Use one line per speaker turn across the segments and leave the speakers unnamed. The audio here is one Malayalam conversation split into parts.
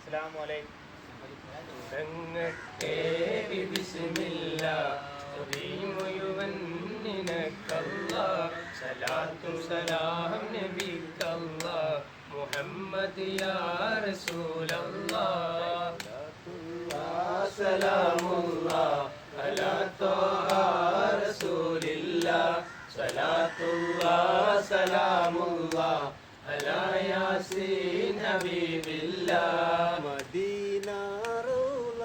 അസ്സലാമു അലൈക്കും.
തുടങ്ങട്ടെ ബിസ്മില്ലാഹ് മുഴുവൻ നിനക്കല്ലാഹ് സലാത്തും സലാം നബിക്കല്ലാഹ് മുഹമ്മദ് യാ റസൂലല്ലാഹ് സലാമുല്ലാഹ് അലാ ത്വാഹ റസൂലില്ലാഹ് സലാത്തുല്ലാഹ് സലാമുല്ലാഹ് അലാ യാസീൻ ഹബീബില്ലാഹ്
മദീന റൗള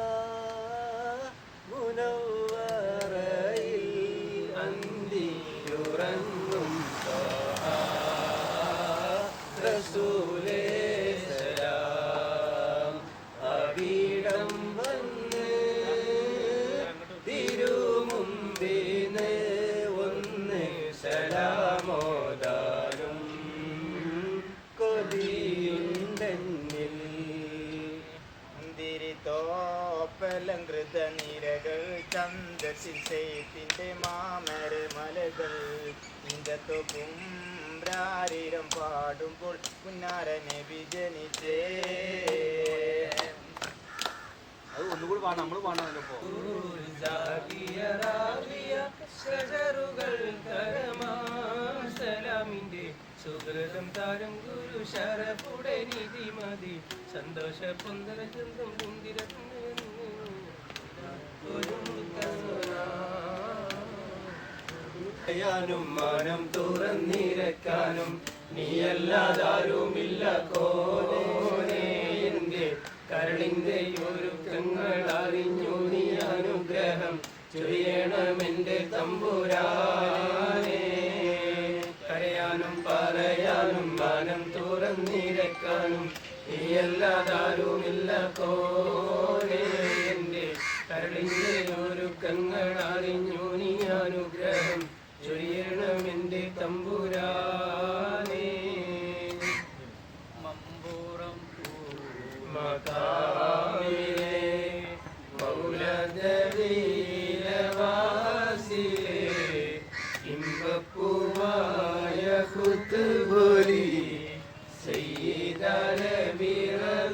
മുനവ്വറയിൽ
അന്തിയുറങ്ങും ത്വാഹ റസൂലേ സലാം അവിടം വന്ന് തിരുമുമ്പിന് ഒന്ന് സലാമോദാനും കൊതിയുണ്ടെന്നിൽ
മുന്തിരിത്തോപ്പലങ്കൃത നിരകൾ ചന്തത്തിൽ സെയ്ത്തിന്റെ മാമര മലകൾ ഇഞ്ചത്തൊപ്പും ാരിരം പാടുമ്പോൾ പുന്നാര നബി ജനിച്ചേ.
അത് ഒന്നുകൂടി പാടാം, നമ്മൾ പാടാമല്ലോ.
സലാമിന്റെ സുഹൃതം താരം ഗുരു ശരഫുടെ നിധി മതി സന്തോഷ പൊന്തര ചന്തം കുന്തിര ും മാനം തുറന്നിരക്കാനും നീയല്ലാതാരുമില്ല കോനെ എന്റെ കരളിന്റെ ഒരുക്കങ്ങൾ അറിഞ്ഞു നീ അനുഗ്രഹം ചൊരിയണമെന്റെ തമ്പുരാനെ കരയാനും പറയാനും മാനം തുറന്നിരക്കാനും നീയല്ലാതാരുമില്ല കോനെ എന്റെ കരളിന്റെ ഒരുക്കങ്ങൾ അറിഞ്ഞു നീ അനുഗ്രഹം ചൊരിയണമെന്റെ തമ്പുരാനെ
മമ്പൂറം
മകാമിലെ മൗലദീലവാസിലെ ഇമ്പപ്പൂവായ ഖുത്ബുലി സയ്യിദന ബിറളിയല്ലാഹ്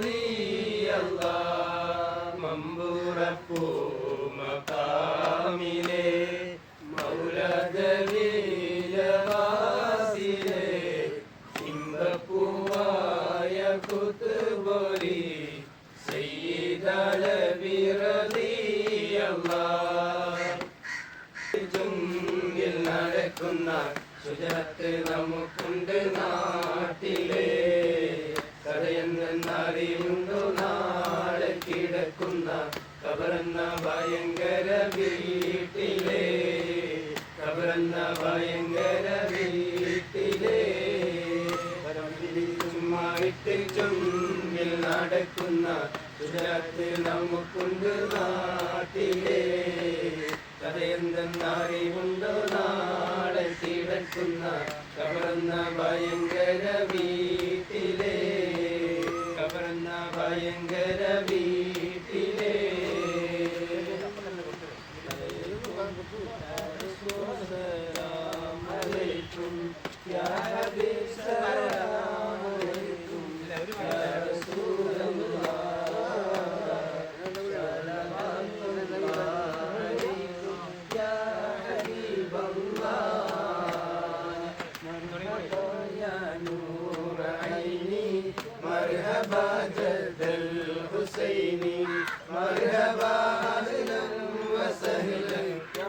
മമ്പൂറപ്പൂ മകാമിലെ മൗലദീലവാസിലെ ഇമ്പപ്പൂവായ ഖുത്ബുലി സയ്യിദന ബിറളിയല്ലാഹ് ജുങ്കിൽ നടക്കുന്ന ശുചിത്വ നമുക്കുണ്ട് നാട്ടിലെ കഥയെന്നറിയുണ്ടോ നാളെ കിടക്കുന്ന കബറെന്ന ഭയങ്കര വീട്ടിലെ കബറെന്ന ഭയങ്കര വീട്ടിലെ ചുമ്മായിട്ട് ചുമ്പിൽ നടക്കുന്ന ശുചിത്വ നമുക്കുണ്ട് നാട്ടിലെ കഥയെന്തെന്നറിവുണ്ടോ നാളെ കിടക്കുന്ന കബറെന്ന ഭയങ്കര വീട്ടിലെ കബറെന്ന ഭയങ്കര വീട്ടിലെ സലാം അലൈക്കും യാ ഹബീബ് സലാം അലൈക്കും യാ റസൂലല്ലാഹ് مرحبا جد الحسيني مرحبا أهلا وسهلا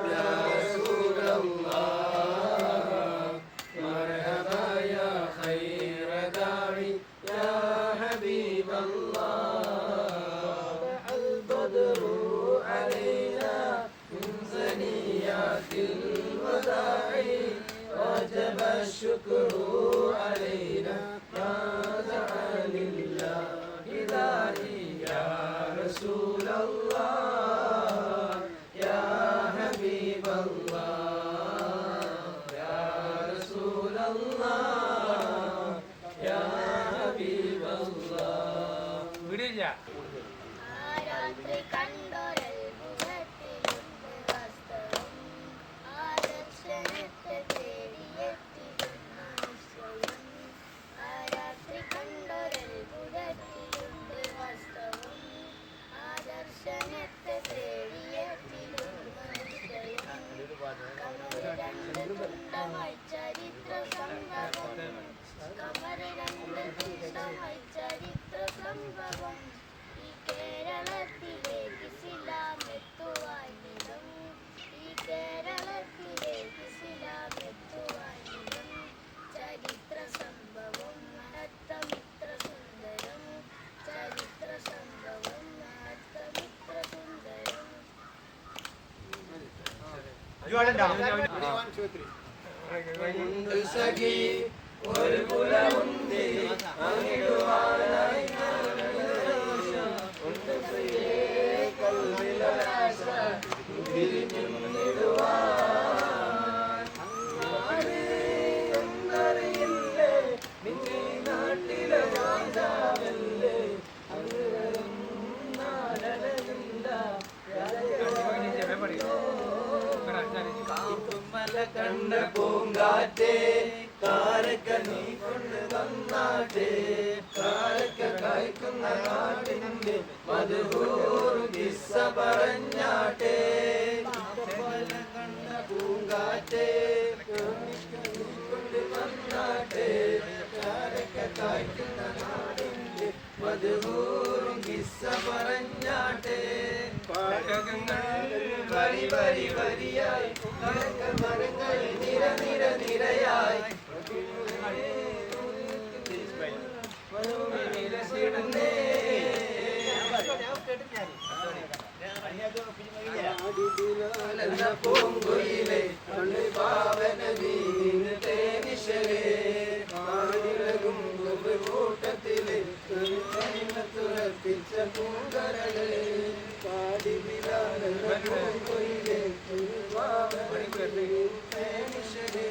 يا رسول الله مرحبا يا خير داعي يا حبيب الله البدر علينا من ثنيات الوداع وجب الشكر علينا ما دعا لله إلهي يا رسول الله يا حبيب الله يا رسول الله يا حبيب الله വിടില്ല
രാത്രി കണ്ടൊരത്ഭുതത്തിലുണ്ട് വാസ്തവം ആ ദർശനത്തെ തേടിയെത്തിടുന്ന നിശ്ചയം ആ രാത്രി കണ്ടൊരത്ഭുതത്തിലുണ്ട് വാസ്തവം
സഖി ഒരു കുലമുന്തി അങ്ങിടുവാനായി എന്നറിയില്ലേ നിന്റെ നാട്ടിലെ രാജാവല്ലേ കാപ്പുമല കണ്ട പൂങ്കാറ്റേ കാരക്ക നീ കൊണ്ട് വന്നാട്ടെ കാരക്ക കായ്ക്കുന്ന നാടിന്റെ മധുഹൂർ കിസ്സ പറഞ്ഞാട്ടെ കാപ്പുമല കണ്ട പൂങ്കാറ്റേ കാരക്ക നീ കൊണ്ട് വന്നാട്ടെ കാരക്ക കായ്ക്കുന്ന നാടിന്റെ മധുഹൂർ കിസ്സ പറഞ്ഞാട്ടെ വരി വരി വരിയായി മരങ്ങൾ നിര നിര നിരയായി വിലസിടുന്നേ പൂങ്കുയിലെ കണ്ണു പാവന വീണ് തേനിശലേ കാടിലകും കൂട്ടത്തിലെ തുറപ്പിച്ച പൂങ്കരളേ പാടി പൂങ്കുയിലെ തേനിശലേ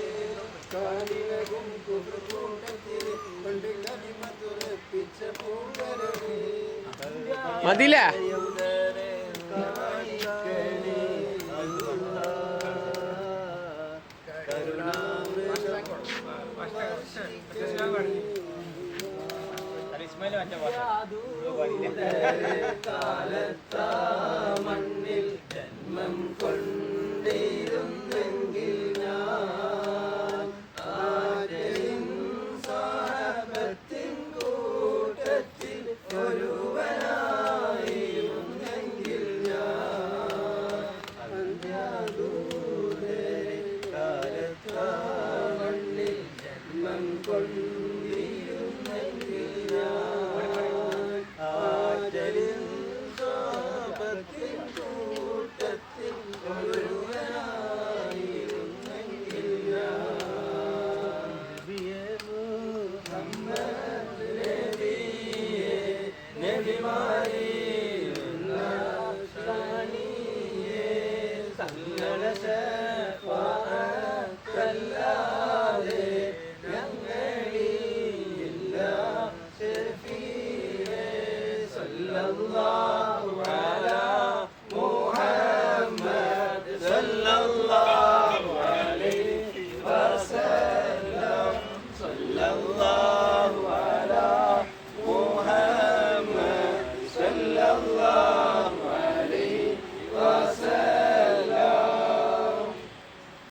കാടിലകും കൂട്ടത്തിലെ കണ്ടു കനിമ തുറപ്പിച്ച പൂങ്കരളേ
മതില
കാലത്താ മണ്ണിൽ ജന്മം കൊണ്ടിരുന്നു